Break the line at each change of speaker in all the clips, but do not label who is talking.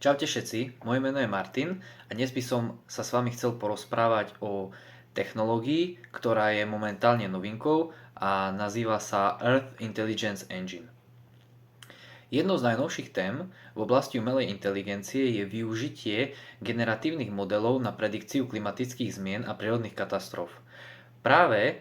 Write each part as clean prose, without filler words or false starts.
Čaute všetci, moje meno je Martin a dnes by som sa s vami chcel porozprávať o technológii, ktorá je momentálne novinkou a nazýva sa Earth Intelligence Engine. Jednou z najnovších tém v oblasti umelej inteligencie je využitie generatívnych modelov na predikciu klimatických zmien a prírodných katastrof. Práve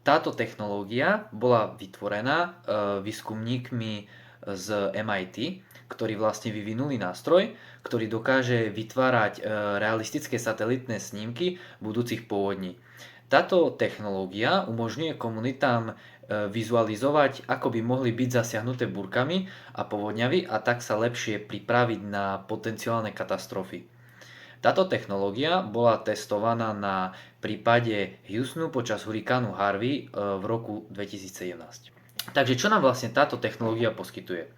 táto technológia bola vytvorená výskumníkmi z MIT, ktorí vlastne vyvinuli nástroj, ktorý dokáže vytvárať realistické satelitné snímky budúcich povodní. Táto technológia umožňuje komunitám vizualizovať, ako by mohli byť zasiahnuté búrkami a povodňami a tak sa lepšie pripraviť na potenciálne katastrofy. Táto technológia bola testovaná na prípade Houstonu počas hurikánu Harvey v roku 2017. Takže čo nám vlastne táto technológia poskytuje?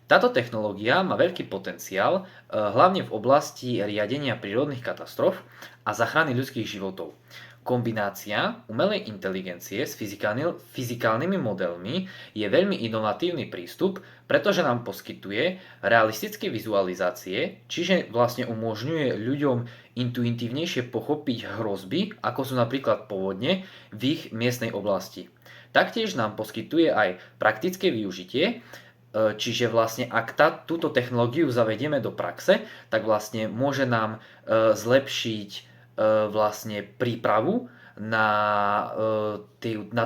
Táto technológia má veľký potenciál, hlavne v oblasti riadenia prírodných katastrof a záchrany ľudských životov. Kombinácia umelej inteligencie s fyzikálnymi modelmi je veľmi inovatívny prístup, pretože nám poskytuje realistické vizualizácie, čiže vlastne umožňuje ľuďom intuitívnejšie pochopiť hrozby, ako sú napríklad povodne v ich miestnej oblasti. Taktiež nám poskytuje aj praktické využitie, čiže vlastne ak túto technológiu zavedieme do praxe, tak vlastne môže nám zlepšiť vlastne prípravu na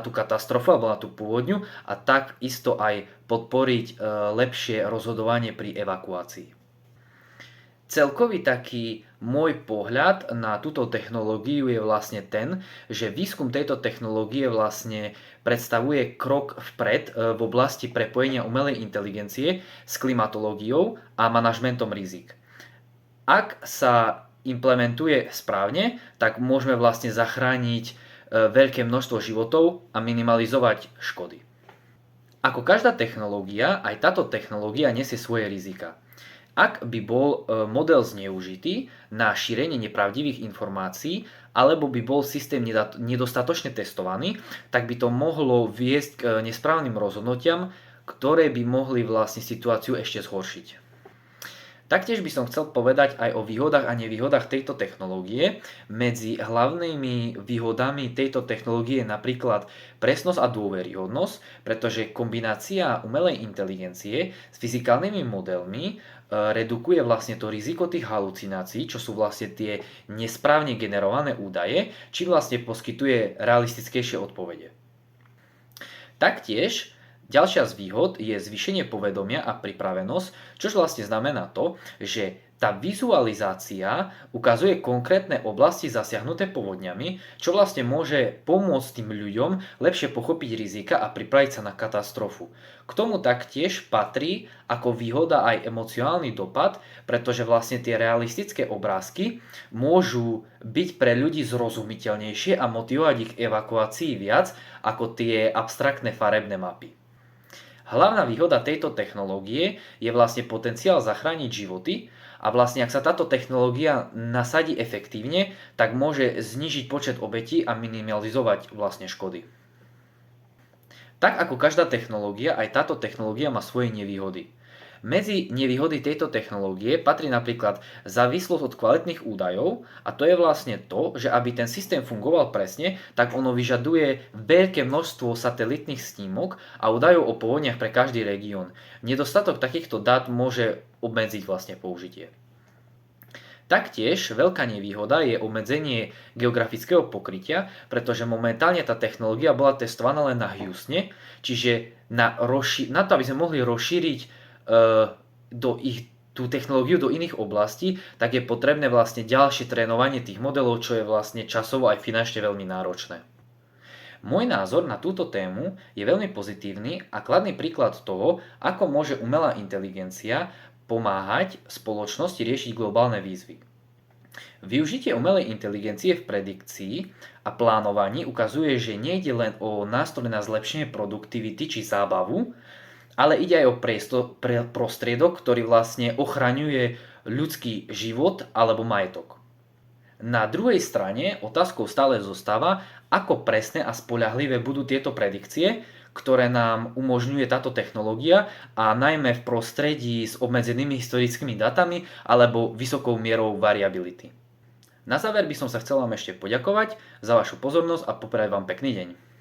tú katastrofu alebo na tú pôvodňu a takisto aj podporiť lepšie rozhodovanie pri evakuácii. Celkový taký môj pohľad na túto technológiu je vlastne ten, že výskum tejto technológie vlastne predstavuje krok vpred v oblasti prepojenia umelej inteligencie s klimatológiou a manažmentom rizik. Ak sa implementuje správne, tak môžeme vlastne zachrániť veľké množstvo životov a minimalizovať škody. Ako každá technológia, aj táto technológia nesie svoje rizika. Ak by bol model zneužitý na šírenie nepravdivých informácií alebo by bol systém nedostatočne testovaný, tak by to mohlo viesť k nesprávnym rozhodnutiam, ktoré by mohli vlastne situáciu ešte zhoršiť. Taktiež by som chcel povedať aj o výhodách a nevýhodách tejto technológie. Medzi hlavnými výhodami tejto technológie je napríklad presnosť a dôveryhodnosť, pretože kombinácia umelej inteligencie s fyzikálnymi modelmi redukuje vlastne to riziko tých halucinácií, čo sú vlastne tie nesprávne generované údaje, či vlastne poskytuje realistickejšie odpovede. Taktiež ďalšia z výhod je zvýšenie povedomia a pripravenosť, čo vlastne znamená to, že tá vizualizácia ukazuje konkrétne oblasti zasiahnuté povodňami, čo vlastne môže pomôcť tým ľuďom lepšie pochopiť rizika a pripraviť sa na katastrofu. K tomu taktiež patrí ako výhoda aj emocionálny dopad, pretože vlastne tie realistické obrázky môžu byť pre ľudí zrozumiteľnejšie a motivovať ich evakuácii viac ako tie abstraktné farebné mapy. Hlavná výhoda tejto technológie je vlastne potenciál zachrániť životy a vlastne ak sa táto technológia nasadí efektívne, tak môže znížiť počet obetí a minimalizovať vlastne škody. Tak ako každá technológia, aj táto technológia má svoje nevýhody. Medzi nevýhody tejto technológie patrí napríklad závislosť od kvalitných údajov a to je vlastne to, že aby ten systém fungoval presne, tak ono vyžaduje veľké množstvo satelitných snímok a údajov o povodniach pre každý región. Nedostatok takýchto dát môže obmedziť vlastne použitie. Taktiež veľká nevýhoda je obmedzenie geografického pokrytia, pretože momentálne tá technológia bola testovaná len na Houstone, čiže na to, aby sme mohli rozšíriť tú technológiu do iných oblastí, tak je potrebné vlastne ďalšie trénovanie tých modelov, čo je vlastne časovo aj finančne veľmi náročné. Môj názor na túto tému je veľmi pozitívny a kladný príklad toho, ako môže umelá inteligencia pomáhať spoločnosti riešiť globálne výzvy. Využitie umelej inteligencie v predikcii a plánovaní ukazuje, že nejde len o nástroj na zlepšenie produktivity či zábavu, ale ide aj o prostriedok, ktorý vlastne ochraňuje ľudský život alebo majetok. Na druhej strane otázkou stále zostáva, ako presné a spoľahlivé budú tieto predikcie, ktoré nám umožňuje táto technológia a najmä v prostredí s obmedzenými historickými dátami alebo vysokou mierou variability. Na záver by som sa chcel vám ešte poďakovať za vašu pozornosť a popriať vám pekný deň.